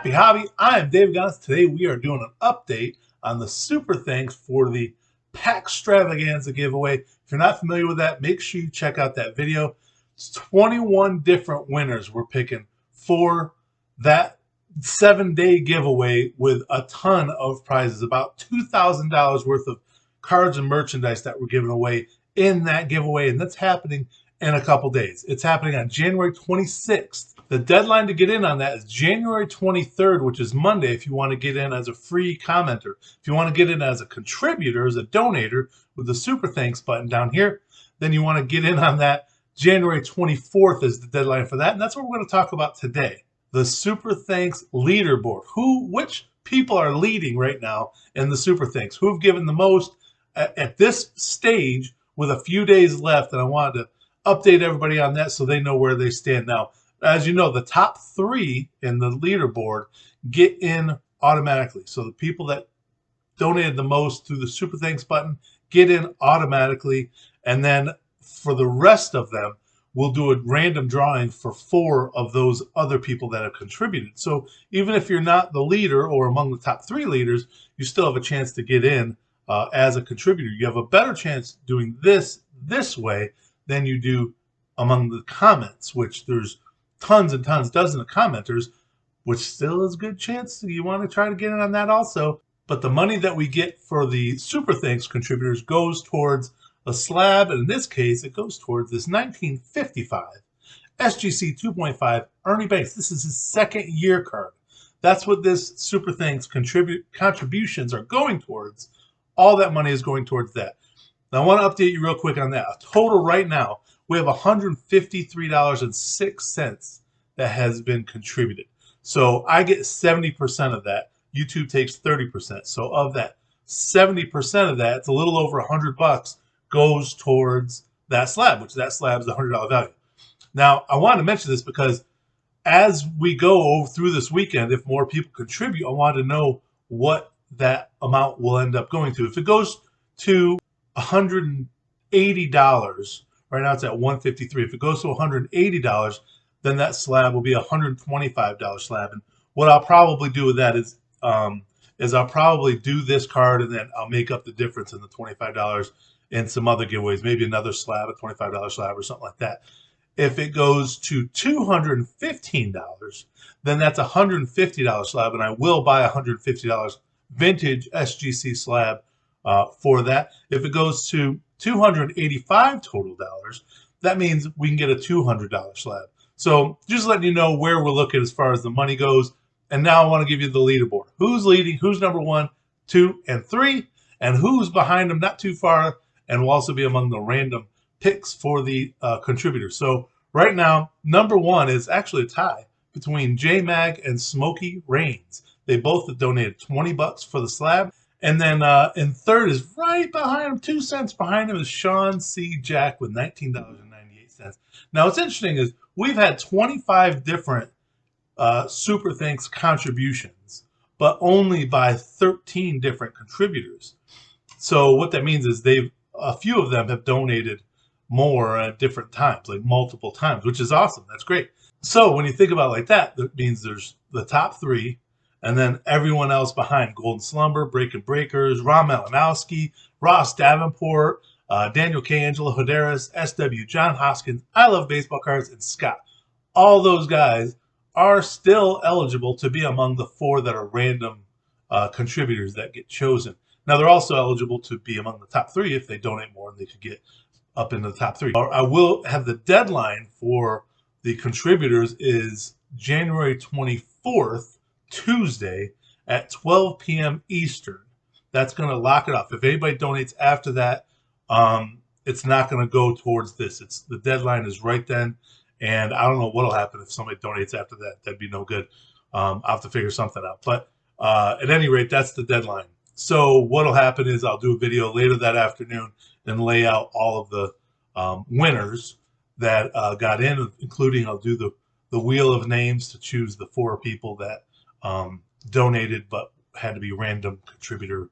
Happy Hobby. I am David Gons. Today we are doing an update on the super thanks for the Packstravaganza giveaway. If you're not familiar with that, make sure you check out that video. It's 21 different winners we're picking for that 7-day giveaway with a ton of prizes, about $2,000 worth of cards and merchandise that we're giving away in that giveaway, and that's happening in a couple days. It's happening on January 26th. The deadline to get in on that is January 23rd, which is Monday, if you want to get in as a free commenter. If you want to get in as a contributor, as a donator, with the super thanks button down here, then you want to get in on that. January 24th is the deadline for that, and that's what we're going to talk about today. The super thanks leaderboard. Which people are leading right now in the super thanks? Who have given the most at this stage with a few days left, and I wanted to update everybody on that so they know where they stand now. As you know, the top 3 in the leaderboard get in automatically. So the people that donated the most through the super thanks button get in automatically. And then for the rest of them, we'll do a random drawing for 4 of those other people that have contributed. So even if you're not the leader or among the top 3 leaders, you still have a chance to get in as a contributor. You have a better chance doing this way than you do among the comments, which there's tons and tons, dozens of commenters, which still is a good chance you want to try to get in on that also. But the money that we get for the super thanks contributors goes towards a slab, and in this case, it goes towards this 1955 SGC 2.5 Ernie Banks. This is his 2nd year card. That's what this super thanks contributions are going towards. All that money is going towards that. Now, I want to update you real quick on that. A total right now, we have $153.06 that has been contributed. So I get 70% of that. YouTube takes 30%. So of that 70% of that, it's a little over $100 goes towards that slab, which that slab is the $100 value. Now, I wanted to mention this because as we go through this weekend, if more people contribute, I wanted to know what that amount will end up going to. If it goes to $180, right now it's at $153. If it goes to $180, then that slab will be a $125 slab. And what I'll probably do with that is I'll probably do this card and then I'll make up the difference in the $25 in some other giveaways, maybe another slab, a $25 slab or something like that. If it goes to $215, then that's a $150 slab, and I will buy a $150 vintage SGC slab for that. If it goes to $285 total dollars, that means we can get a $200 slab. So just letting you know where we're looking as far as the money goes. And now I want to give you the leaderboard. Who's leading, who's number 1, 2, and 3, and who's behind them not too far, and will also be among the random picks for the contributors. So right now, number 1 is actually a tie between J-Mag and Smoky Rains. They both have donated $20 for the slab. And then in third is right behind him, 2 cents behind him, is Sean C. Jack with $19.98. Now, what's interesting is we've had 25 different super thanks contributions, but only by 13 different contributors. So what that means is a few of them have donated more at different times, like multiple times, which is awesome. That's great. So when you think about it like that, that means there's the top 3, and then everyone else behind: Golden Slumber, Breaking Breakers, Ron Malinowski, Ross Davenport, Daniel K. Angelo Hoderas, SW, John Hoskins, I Love Baseball Cards, and Scott. All those guys are still eligible to be among the 4 that are random contributors that get chosen. Now, they're also eligible to be among the top 3 if they donate more, and they could get up into the top 3. I will have the deadline for the contributors is January 24th, Tuesday at 12 p.m. Eastern. That's going to lock it off. If anybody donates after that, it's not going to go towards this. The deadline is right then, and I don't know what'll happen if somebody donates after that. That'd be no good. I'll have to figure something out. But at any rate, that's the deadline. So what'll happen is I'll do a video later that afternoon and lay out all of the winners that got in, including I'll do the wheel of names to choose the 4 people that donated but had to be random contributor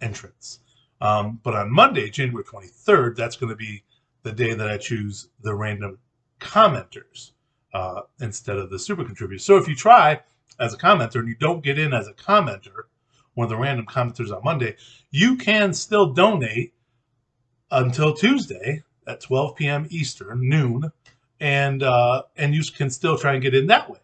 entrants. But on Monday, January 23rd, that's going to be the day that I choose the random commenters instead of the super contributors. So if you try, as a commenter and you don't get in as a commenter, one of the random commenters on Monday, you can still donate until Tuesday at 12 p.m. Eastern, noon, and you can still try and get in that way.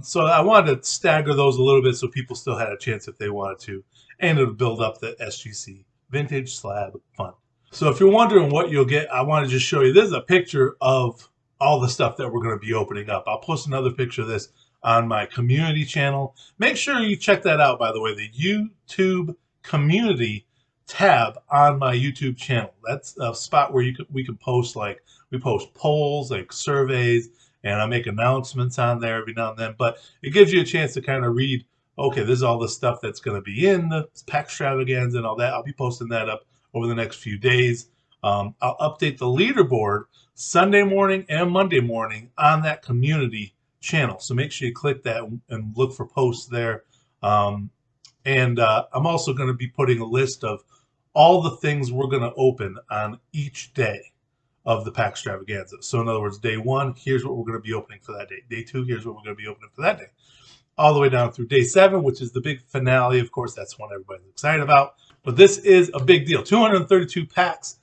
So I wanted to stagger those a little bit so people still had a chance if they wanted to, and it would build up the SGC Vintage Slab Fund. So if you're wondering what you'll get, I want to just show you. This is a picture of all the stuff that we're going to be opening up. I'll post another picture of this on my community channel. Make sure you check that out, by the way, the YouTube community tab on my YouTube channel. That's a spot where we can post, like, we post polls, like surveys, and I make announcements on there every now and then. But it gives you a chance to kind of read, okay, this is all the stuff that's going to be in the Packstravaganza and all that. I'll be posting that up over the next few days. I'll update the leaderboard Sunday morning and Monday morning on that community channel. So make sure you click that and look for posts there. I'm also going to be putting a list of all the things we're going to open on each day of the Packstravaganza. So in other words, day 1, here's what we're going to be opening for that day. Day 2, here's what we're going to be opening for that day. All the way down through day 7, which is the big finale. Of course, that's one everybody's excited about. But this is a big deal. 232 packs.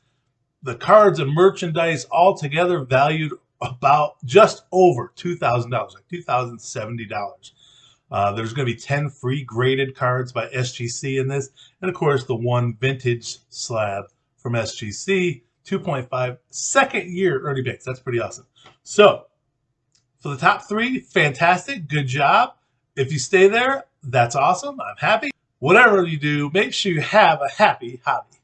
The cards and merchandise all together valued about just over $2,000, like $2,070. There's going to be 10 free graded cards by SGC in this. And of course, the one vintage slab from SGC, 2.5 second year early banks. That's pretty awesome. So for the top 3, fantastic. Good job. If you stay there, that's awesome. I'm happy. Whatever you do, make sure you have a happy hobby.